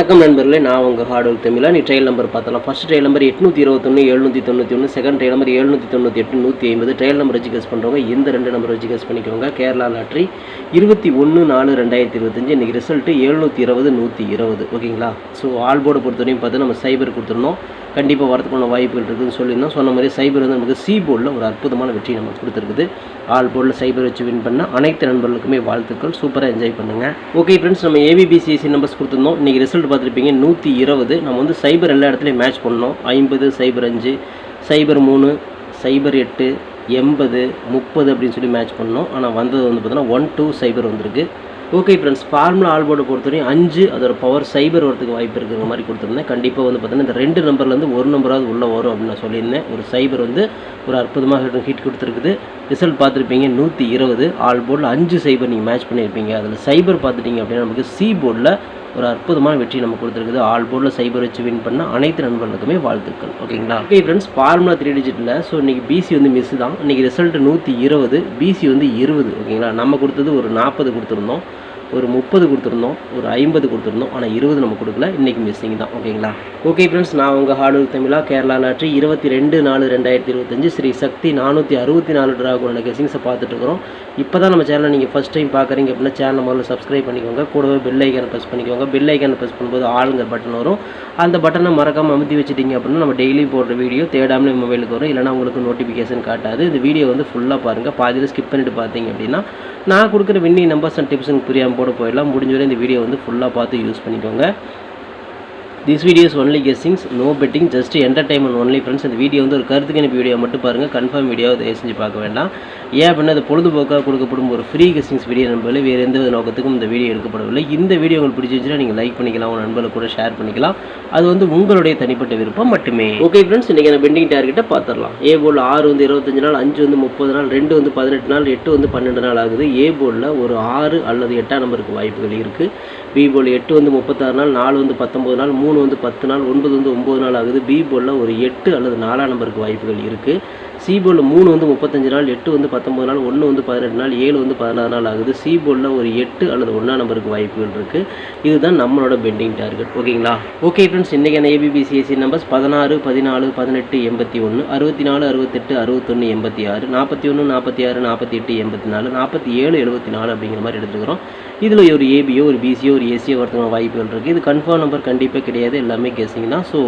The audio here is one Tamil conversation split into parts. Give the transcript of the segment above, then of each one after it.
வணக்கம் நண்பர்களே, நான் உங்கள் ஹார்ட் ஒர்க் தமிழா. நீ ட்ரையல் நம்பர் பார்த்தலாம். First trial number 821 791, second trial number 798 150. Trial number வச்சு கெஸ் பண்ணுறவங்க இந்த ரெண்டு நம்பர் வச்சு கெஸ் பண்ணிக்கோங்க. கேரளா லாட்ரி 21/4/2025. இன்றைக்கி ரிசல்ட்டு 720 120. ஓகேங்களா? ஸோ ஆல் போர்டை பொறுத்தவரையும் பார்த்து நம்ம சைபர் கொடுத்துருந்தோம். கண்டிப்பாக வரதுக்கான வாய்ப்புகள் இருக்குதுன்னு சொல்லியிருந்தோம். சொன்ன மாதிரி சைபர் வந்து நமக்கு சி போர்டில் ஒரு அற்புதமான வெற்றி நமக்கு கொடுத்துருக்குது. ஆல் போர்டில் சைபர் வச்சு வின் பண்ண அனைத்து நண்பர்களுக்குமே வாழ்த்துக்கள். சூப்பராக என்ஜாய் பண்ணுங்கள். ஓகே ஃப்ரெண்ட்ஸ், நம்ம ABBCC நம்பர்ஸ் கொடுத்துருந்தோம். இன்றைக்கி ரிசல்ட் பார்த்துருப்பீங்க 120. நம்ம வந்து சைபர் எல்லா இடத்துலையும் மேட்ச் பண்ணோம். 50, 05, 03, 08, 80, 30 அப்படின்னு சொல்லி மேட்ச் பண்ணோம். ஆனால் வந்தது வந்து பார்த்தீங்கன்னா 120 வந்திருக்கு. Okay friends, formula all board பொறுத்தவரையும் 5 அதோட பவர் சைபர் வரதுக்கு வாய்ப்பு இருக்கிற மாதிரி கொடுத்துருந்தேன். கண்டிப்பாக வந்து பார்த்தீங்கன்னா இந்த ரெண்டு நம்பர்லேருந்து ஒரு நம்பராவது உள்ளே வரும் அப்படின்னு நான் சொல்லியிருந்தேன். ஒரு சைபர் வந்து ஒரு அற்புதமாக ஹிட் கொடுத்துருக்குது. ரிசல்ட் பார்த்துருப்பீங்க 120. ஆல் போர்டில் 5 சைபர் நீங்கள் மேட்ச் பண்ணியிருப்பீங்க. அதில் சைபர் பார்த்துட்டிங்க அப்படின்னா நமக்கு சி போர்டில் ஒரு அற்புதமான வெற்றி நமக்கு கொடுத்துருக்குது. ஆல் போர்டில் சைபர் வச்சு வின் பண்ண அனைத்து நண்பர்களுக்குமே வாழ்த்துக்கள். ஓகேங்களா? ஓகே ஃப்ரெண்ட்ஸ், ஃபார்முலா 3 டிஜிட்டில் ஸோ இன்றைக்கி பிசி வந்து மிஸ் தான். இன்றைக்கி ரிசல்ட் 120, பிசி வந்து 20. ஓகேங்களா? நம்ம கொடுத்தது ஒரு 40 கொடுத்துருந்தோம், ஒரு 30 கொடுத்துருந்தோம், ஒரு 50 கொடுத்துருந்தோம். ஆனால் 20 நம்ம கொடுக்கல. இன்றைக்கி மிஸ்ஸிங் தான். ஓகேங்களா? ஓகே ஃப்ரெண்ட்ஸ், நான் உங்கள் ஹார்ட் ஒர்க் தமிழா. கேரளா லாட்ரி 22/4/2025 ஸ்ரீ சக்தி 464 டிராகோனோட கெஸிங்ஸை பார்த்துட்ருக்குறோம். இப்போ தான் நம்ம சேனலை நீங்கள் ஃபஸ்ட் டைம் பார்க்குறீங்க அப்படின்னா சேனலை முதல்ல சப்ஸ்கிரைப் பண்ணிக்கோங்க. கூடவே பெல் ஐக்கானை ப்ரெஸ் பண்ணிக்கோங்க. பெல் ஐக்கானை ப்ரெஸ் பண்ணும்போது ஆளுங்கிற பட்டன் வரும். அந்த பட்டனை மறக்காமல் அமுத்தி வச்சுட்டிங்க அப்படின்னா நம்ம டெய்லி போடுற வீடியோ தேடாமலே மொபைலுக்கு வரும். இல்லைனா உங்களுக்கு நோட்டிஃபிகேஷன் காட்டாது. இந்த வீடியோ வந்து ஃபுல்லாக பாருங்கள். பாதியில் ஸ்கிப் பண்ணிட்டு பார்த்தீங்க அப்படின்னா நான் கொடுக்குற வின்னிங் நம்பர்ஸ் அண்ட் டிப்ஸுக்கு புரியாமல் போட போயிடலாம். முடிஞ்ச வரை இந்த வீடியோ வந்து ஃபுல்லாக பார்த்து யூஸ் பண்ணிக்கோங்க. This video is only guessings, no betting, just entertainment only friends. இந்த வீடியோ வந்து ஒரு கருத்துக்கு எனக்கு வீடியோ மட்டும் பாருங்கள். கன்ஃபார்ம் வீடியோ தயவு செஞ்சு பார்க்க வேண்டாம். ஏன் அப்படின்னா அது பொழுதுபோக்காக கொடுக்கப்படும் ஒரு ஃப்ரீ கெஸ்ஸிங்ஸ் வீடியோ நண்பர்களே. வேறு எந்த நோக்கத்துக்கும் இந்த வீடியோ எடுக்கப்படவில்லை. இந்த வீடியோ உங்களுக்கு பிடிச்சிருந்துச்சுன்னா நீங்கள் லைக் பண்ணிக்கலாம், உங்கள் நண்பர்களுக்கு கூட ஷேர் பண்ணிக்கலாம். அது வந்து உங்களுடைய தனிப்பட்ட விருப்பம் மட்டுமே. ஓகே ஃப்ரெண்ட்ஸ், இன்றைக்கி நான் பெண்டிங் டார்கெட்டை பார்த்துடலாம். ஏ போர்டில் 6 வந்து 25 நாள், 5 வந்து 30 நாள், 2 வந்து 18 நாள், 8 வந்து 12 நாள் ஆகுது. ஏ போர்டில் ஒரு 6 அல்லது 8ஆம் நம்பருக்கு வாய்ப்புகள் இருக்குது. பி போர்டில் 8 வந்து 36 நாள், 4 வந்து 19 நாள், 3 வந்து 10 நாள், 9 வந்து 9 நாள் ஆகுது. பி போர்டில் ஒரு 8 அல்லது 4ஆம் நம்பருக்கு வாய்ப்புகள் இருக்குது. சி போர்டில் 3 வந்து 35 நாள், 8 வந்து 19 நாள், 1 வந்து 18 நாள், 7 வந்து 16 நாள் ஆகுது. சி போர்டில் ஒரு 8 அல்லது 1ஆம் நம்பருக்கு வாய்ப்புகள் இருக்குது. இதுதான் நம்மளோட பெண்டிங் டார்கெட். ஓகேங்களா? ஓகே ஃப்ரெண்ட்ஸ், இன்றைக்கான ABBCC நம்பர்ஸ் 16, 14, 18, 81, 64, 68, 61, 86, 41, 46, 48, 84, 47, 74 அப்படிங்கிற மாதிரி எடுத்துக்கிறோம். இதில் ஒரு ஏபியோ ஒரு பிசியோ ஒரு ஏசியோ வரதுக்கான வாய்ப்புகள் இருக்குது. இது கன்ஃபார்ம் நம்பர் கண்டிப்பாக கிடையாது, எல்லாமே கெஸிங் தான். ஸோ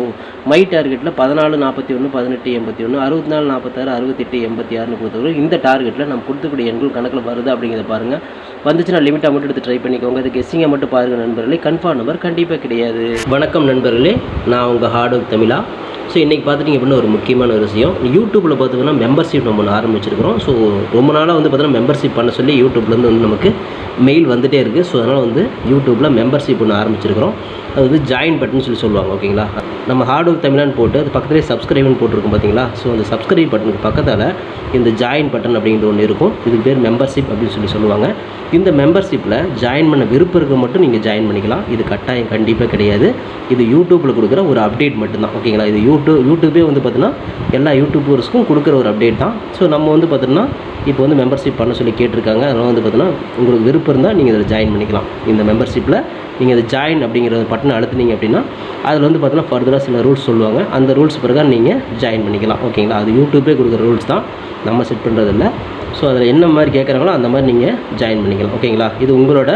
மை டார்கெட்டில் 14, 41, 18, 81, 64, 46, 68, 86 கொடுத்தவங்க இந்த டார்கெட்டில் நம்ம கொடுத்துக்கூடிய எண்கள் கணக்கில் வருது அப்படிங்கிறத பாருங்கள். வந்துச்சுன்னா லிமிட்டாக மட்டும் எடுத்து ட்ரை பண்ணிக்கோங்க. அது கெஸ்ஸிங்கை மட்டும் பாருங்கள் நண்பர்களே. கன்ஃபார்ம் நம்பர் கண்டிப்பாக கிடையாது. வணக்கம் நண்பர்களே, நான் உங்கள் ஹார்ட் ஒர்க் தமிழா. ஸோ இன்றைக்கி பார்த்துட்டிங்க அப்படின்னா ஒரு முக்கியமான ஒரு விஷயம். யூடியூப்பில் பார்த்திங்கன்னா மெம்பர்ஷிப் நம்ம ஒன்று ஆரம்பிச்சிருக்கிறோம். ஸோ ரொம்ப நாளாக வந்து பார்த்தீங்கன்னா மெம்பர்ஷிப் பண்ண சொல்லி யூடியூப்லேருந்து வந்து நமக்கு மெயில் வந்துகிட்டே இருக்குது. ஸோ அதனால் வந்து யூடியூப்பில் மெம்பர்ஷிப் ஒன்று ஆரம்பிச்சிருக்கிறோம். அது வந்து ஜாயின் பட்டன் சொல்லி சொல்லுவாங்க. ஓகேங்களா? நம்ம ஹார்ட் ஒர்க் தமிழான்னு போட்டு அது பக்கத்துலேயே சப்ஸ்கிரைப்னு போட்டிருக்கோம் பார்த்தீங்களா? ஸோ அந்த சப்ஸ்கிரைப் பட்டனுக்கு பக்கத்தில் இந்த ஜாயின் பட்டன் அப்படிங்கிற ஒன்று இருக்கும். இதுக்கு பேர் மெம்பர்ஷிப் அப்படின்னு சொல்லி சொல்லுவாங்க. இந்த மெம்பர்ஷிப்பில் ஜாயின் பண்ண விருப்பம் இருக்க மட்டும் நீங்கள் ஜாயின் பண்ணிக்கலாம். இது கட்டாயம் கண்டிப்பாக கிடையாது. இது யூடியூப்பில் கொடுக்குற ஒரு அப்டேட் மட்டும்தான். ஓகேங்களா? இது யூடியூபே வந்து பார்த்தீங்கன்னா எல்லா யூடியூபர்ஸ்க்கும் கொடுக்குற ஒரு அப்டேட் தான். ஸோ நம்ம வந்து பார்த்தீங்கன்னா இப்போ வந்து மெம்பர்ஷிப் பண்ண சொல்லி கேட்டிருக்காங்க. அதனால் வந்து பார்த்தீங்கன்னா உங்களுக்கு விருப்பம் இருந்தால் நீங்கள் இதில் ஜாயின் பண்ணிக்கலாம். இந்த மெம்பர்ஷிப்பில் நீங்கள் அதை ஜாயின் அப்படிங்கிற பட்டனை அழுத்துனீங்க அப்படின்னா அதில் வந்து பார்த்தீங்கன்னா ஃபர்தராக சில ரூல்ஸ் சொல்லுவாங்க. அந்த ரூல்ஸ் பிரகாரம் நீங்கள் ஜாயின் பண்ணிக்கலாம். ஓகேங்களா? அது யூடியூப்பே கொடுக்குற ரூல்ஸ் தான், நம்ம செட் பண்ணுறதில்ல. ஸோ அதில் என்ன மாதிரி கேட்குறாங்களோ அந்த மாதிரி நீங்கள் ஜாயின் பண்ணிக்கலாம். ஓகேங்களா? இது உங்களோட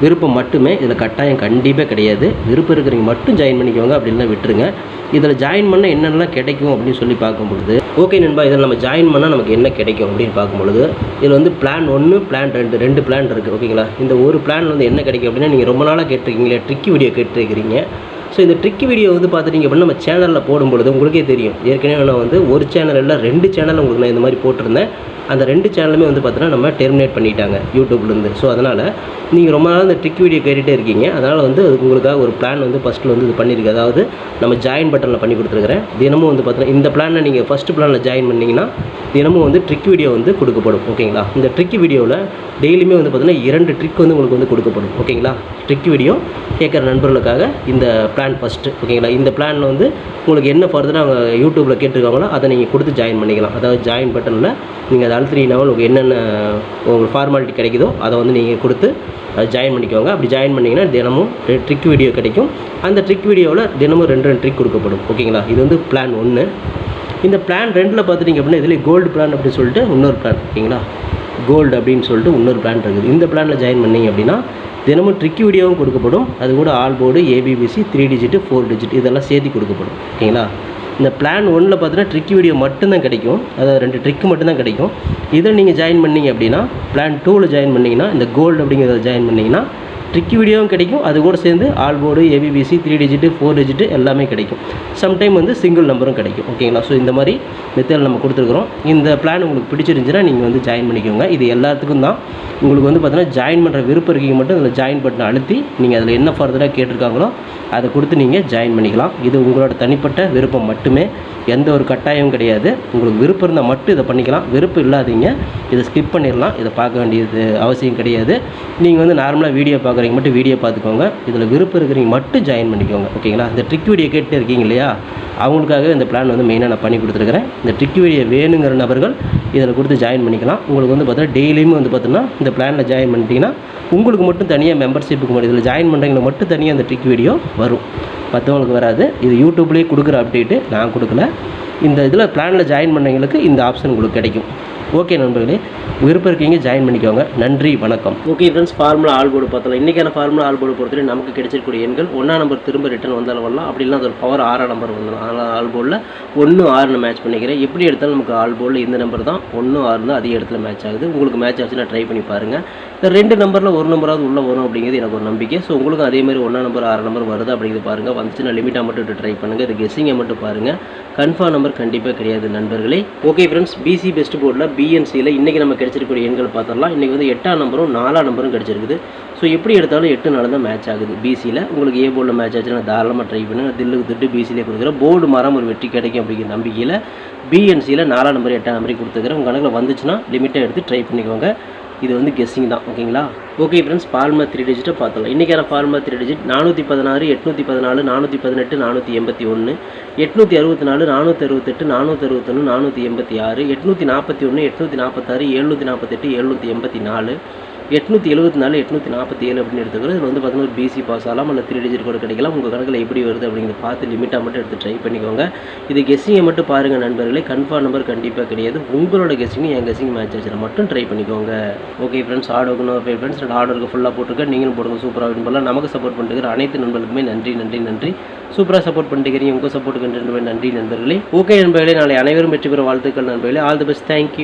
விருப்பம் மட்டுமே. இதில் கட்டாயம் கண்டிப்பாக கிடையாது. விருப்பம் இருக்கிறவங்க மட்டும் ஜாயின் பண்ணிக்கோங்க, அப்படின்லாம் விட்டுருங்க. இதில் ஜாயின் பண்ணால் என்னென்னலாம் கிடைக்கும் அப்படின்னு சொல்லி பார்க்கும்பொழுது, ஓகே நண்பா, இதில் நம்ம ஜாயின் பண்ணால் நமக்கு என்ன கிடைக்கும் அப்படின்னு பார்க்கும்பொழுது இதில் வந்து பிளான் 1, பிளான் 2, 2 பிளான் இருக்குது. ஓகேங்களா? இந்த ஒரு பிளான் வந்து என்ன கிடைக்கும் அப்படின்னா நீங்கள் ரொம்ப நாளாக கேட்டிருக்கீங்களே ட்ரிக்கி வீடியோ கேட்டிருக்கிறீங்க. ஸோ இந்த ட்ரிக்கி வீடியோ வந்து பார்த்துட்டிங்க அப்படின்னா நம்ம சேனலில் போடும்பொழுது உங்களுக்கே தெரியும். ஏற்கனவே நான் வந்து ஒரு சேனல் இல்லை 2 சேனல் உங்களுக்கு நான் இந்த மாதிரி போட்டிருந்தேன். அந்த 2 சேனலுமே வந்து பார்த்தீங்கன்னா நம்ம டெர்மினேட் பண்ணிட்டாங்க யூடியூப்லேருந்து. ஸோ அதனால் நீங்கள் ரொம்ப நாள் இந்த ட்ரிக் வீடியோ கேட்டுகிட்டே இருக்கீங்க. அதனால் வந்து உங்களுக்காக ஒரு பிளான் வந்து ஃபஸ்ட்டில் வந்து இது பண்ணியிருக்கு. அதாவது நம்ம ஜாயின் பட்டனில் பண்ணி கொடுத்துருக்குறேன். தினமும் வந்து பார்த்தீங்கன்னா இந்த பிளானில் நீங்கள் ஃபஸ்ட்டு பிளானில் ஜாயின் பண்ணிங்கன்னா தினமும் வந்து ட்ரிக் வீடியோ வந்து கொடுக்கப்படும். ஓகேங்களா? இந்த ட்ரிக் வீடியோவில் டெய்லியுமே வந்து பார்த்தீங்கன்னா 2 ட்ரிக் வந்து உங்களுக்கு வந்து கொடுக்கப்படும். ஓகேங்களா? ட்ரிக் வீடியோ கேட்குற நண்பர்களுக்காக இந்த பிளான் பிளான் ஃபஸ்ட்டு. ஓகேங்களா? இந்த பிளானில் வந்து உங்களுக்கு என்ன ஃபர்தராக அவங்க யூடியூப்பில் கேட்டிருக்காங்களோ அதை நீங்கள் கொடுத்து ஜாயின் பண்ணிக்கலாம். அதாவது ஜாயின் பட்டனில் நீங்கள் அதை அழுத்தினீங்கன்னா உங்களுக்கு என்னென்ன உங்களுக்கு ஃபார்மாலிட்டி கிடைக்குதோ அதை வந்து நீங்கள் கொடுத்து அதை ஜாயின் பண்ணிக்கோங்க. அப்படி ஜாயின் பண்ணிங்கன்னா தினமும் ட்ரிக் வீடியோ கிடைக்கும். அந்த ட்ரிக் வீடியோவில் தினமும் 2 ட்ரிக் கொடுக்கப்படும். ஓகேங்களா? இது வந்து பிளான் 1. இந்த பிளான் 2ல் பார்த்துட்டிங்க அப்படின்னா இதில் கோல்டு பிளான் அப்படின்னு சொல்லிட்டு இன்னொரு பிளான். ஓகேங்களா? கோல்டு அப்படின்னு சொல்லிட்டு இன்னொரு பிளான் இருக்குது. இந்த பிளானில் ஜாயின் பண்ணிங்க அப்படின்னா தினமும் ட்ரிக் வீடியோவும் கொடுக்கப்படும். அது கூட all board, ABBC, 3 digit, 4 digit இதெல்லாம் சேர்த்து கொடுக்கப்படும். ஓகேங்களா? இந்த பிளான் 1ல் பார்த்தீங்கன்னா ட்ரிக் வீடியோ மட்டும்தான் கிடைக்கும். அதாவது 2 ட்ரிக் மட்டும்தான் கிடைக்கும். இதில் நீங்கள் ஜாயின் பண்ணிங்க அப்படின்னா பிளான் 2ல் ஜாயின் பண்ணிங்கன்னா இந்த கோல்டு அப்படிங்கிறத ஜாயின் பண்ணிங்கன்னா ட்ரிக் வீடியோவும் கிடைக்கும். அது கூட சேர்ந்து all board, ABBC, 3 digit, 4 digit எல்லாமே கிடைக்கும். சம்டைம் வந்து சிங்கிள் நம்பரும் கிடைக்கும். ஓகேங்களா? ஸோ இந்த மாதிரி மெத்தட் நம்ம கொடுத்துருக்குறோம். இந்த பிளான் உங்களுக்கு பிடிச்சிருந்துச்சுன்னா நீங்கள் வந்து ஜாயின் பண்ணிக்கோங்க. இது எல்லாத்துக்கும் தான். உங்களுக்கு வந்து பார்த்தீங்கன்னா ஜாயின் பண்ணுற விருப்பம் இருக்கீங்க மட்டும் அதில் ஜாயின் பட்டனை அழுத்தி நீங்கள் அதில் என்ன ஃபர்தராக கேட்டிருக்காங்களோ அதை கொடுத்து நீங்கள் ஜாயின் பண்ணிக்கலாம். இது உங்களோட தனிப்பட்ட விருப்பம் மட்டுமே, எந்த ஒரு கட்டாயமும் கிடையாது. உங்களுக்கு விருப்பம் இருந்தால் மட்டும் இதை பண்ணிக்கலாம். விருப்பம் இல்லாதீங்க இதை ஸ்கிப் பண்ணிடலாம். இதை பார்க்க வேண்டியது அவசியம் கிடையாது. நீங்கள் வந்து நார்மலாக வீடியோ பார்க்குறீங்க மட்டும் வீடியோ பார்த்துக்கோங்க. இதில் விருப்பம் இருக்கிறீங்க மட்டும் ஜாயின் பண்ணிக்கோங்க. ஓகேங்களா? இந்த ட்ரிக் வீடியோ கேட்டு இருக்கீங்க இல்லையா, அவங்களுக்காகவே இந்த பிளான் வந்து மெயினாக நான் பண்ணி கொடுத்துருக்கிறேன். இந்த ட்ரிக் வீடியோ வேணுங்கிற நபர்கள் இதில் கொடுத்து ஜாயின் பண்ணிக்கலாம். உங்களுக்கு வந்து பார்த்தீங்கன்னா டெய்லியுமே வந்து பார்த்தீங்கன்னா இந்த பிளானில் ஜாயின் பண்ணிட்டீங்கன்னா உங்களுக்கு மட்டும் தனியாக மெம்பர்ஷிப்புக்கு மட்டும் இதில் ஜாயின் பண்ணுறவங்களுக்கு மட்டும் தனியாக அந்த ட்ரிக் வீடியோ வரும், மற்றவங்களுக்கு வராது. இது யூடியூப்லேயே கொடுக்குற அப்டேட்டு, நான் கொடுக்கல. இந்த இதில் பிளானில் ஜாயின் பண்ணவங்களுக்கு இந்த ஆப்ஷன் உங்களுக்கு கிடைக்கும். ஓகே நண்பர்களே, விருப்பம் இருக்கீங்க ஜாயின் பண்ணிக்கோங்க. நன்றி, வணக்கம். Okay friends, formula all board பார்த்தலாம். இன்றைக்கான ஃபார்முலா ஆல் போர்டு பொறுத்தவரை நமக்கு கிடைச்சிருக்கூடிய எண்கள் 1ஆம் நம்பர் திரும்ப ரிட்டன் வந்தாலும் வரலாம், அப்படி இல்லை அது ஒரு பவர் 6ஆம் நம்பர் வந்துடும். அதனால் ஆல் போர்டில் 1, 6 மேட்ச் பண்ணிக்கிறேன். எப்படி எடுத்தாலும் நமக்கு ஆல் போர்டில் இந்த நம்பர் தான் 1, 6 தான் அதிக இடத்துல மேட்ச் ஆகுது. உங்களுக்கு மேட்ச் ஆச்சுன்னா ட்ரை பண்ணி பாருங்கள். இந்த 2 நம்பரில் ஒரு நம்பராவது உள்ளே வரும் அப்படிங்கிறது எனக்கு ஒரு நம்பிக்கை. ஸோ உங்களுக்கும் அதேமாதிரி 1ஆம் நம்பர் 6ஆம் நம்பர் வருது அப்படிங்கிறது பாருங்கள். வந்துச்சுன்னா லிமிட்டாக மட்டும் ட்ரை பண்ணுங்கள். இது கெஸ்ஸிங்கை மட்டும் பாருங்கள். கன்ஃபார்ம் நம்பர் கண்டிப்பாக கிடையாது நண்பர்களே. ஓகே ஃப்ரெண்ட்ஸ், பிசி பெஸ்ட் போர்டில் பிஎன்சியில் இன்றைக்கி நம்ம கிடைச்சிருக்கூடிய எண்கள் பார்த்துடலாம். இன்றைக்கி வந்து 8ஆம் நம்பரும் 4ஆம் நம்பரும் கிடைச்சிருக்குது. ஸோ எப்படி எடுத்தாலும் 8 4 தான் மேட்ச் ஆகுது பிசியில். உங்களுக்கு ஏ போர்டில் மேட்ச் ஆச்சுன்னா தாராளமாக ட்ரை பண்ணுங்கள். தில்லுக்கு திட்டு பிசியிலே கொடுக்குறேன். போர்டு மாறாமல் ஒரு வெற்றி கிடைக்கும் அப்படிங்கிற நம்பிக்கையில் பிஎன்சியில் 4ஆம் நம்பர் 8ஆம் நம்பரையும் கொடுத்துக்கிறேன். உங்கள் கணக்கில் வந்துச்சுன்னா லிமிட்டாக எடுத்து ட்ரை பண்ணிக்கோங்க. இது வந்து கெஸ்ஸிங் தான். ஓகேங்களா? ஓகே ஃப்ரெண்ட்ஸ், ஃபார்முலா 3 டிஜிட்டை பார்த்தலாம். இன்றைக்கான ஃபார்முலா 3 டிஜிட் 416, 814, 418, 481, 864, 468, 461, 486, 841, 846, 748, 784, 874, 847 அப்படின்னு எடுத்துக்கிறோம். இதில் வந்து பார்த்தீங்கன்னா ஒரு பிசி பாஸ் ஆகலாம், இல்லை 3 டிஜிட் கூட கிடைக்கலாம். உங்கள் கணக்கில் எப்படி வருது அப்படிங்கிறத பார்த்து லிமிட்டாக மட்டும் எடுத்து ட்ரை பண்ணிக்கோங்க. இது கெஸ்ஸிங்கை மட்டும் பாருங்கள் நண்பர்களே. கன்ஃபார்ம் நம்பர் கண்டிப்பாக கிடையாது. உங்களோட கெஸ்ஸிங் என் கெஸ்ஸிங் மேட்ச் ஆச்சுன்னா மட்டும் ட்ரை பண்ணிக்கோங்க. ஓகே ஃப்ரெண்ட்ஸ், ஆர்டருக்கு ஃப்ரெண்ட்ஸ் ஆர்டருக்கு ஃபுல்லாக போட்டிருக்கேன். நீங்களும் போடுங்க, சூப்பராக வின் பண்ணலாம். நமக்கு சப்போர்ட் பண்ணிட்டு அனைத்து நண்பர்களுக்குமே நன்றி நன்றி நன்றி. சூப்பராக சப்போர்ட் பண்ணிட்டு உங்கள் சப்போர்ட்டுக்கு நன்றி நண்பர்களே. ஓகே நண்பர்களே, நாளை அனைவரும் வெற்றி பெற வாழ்த்துக்கள் நண்பர்களே. All the best. தேங்க்யூ.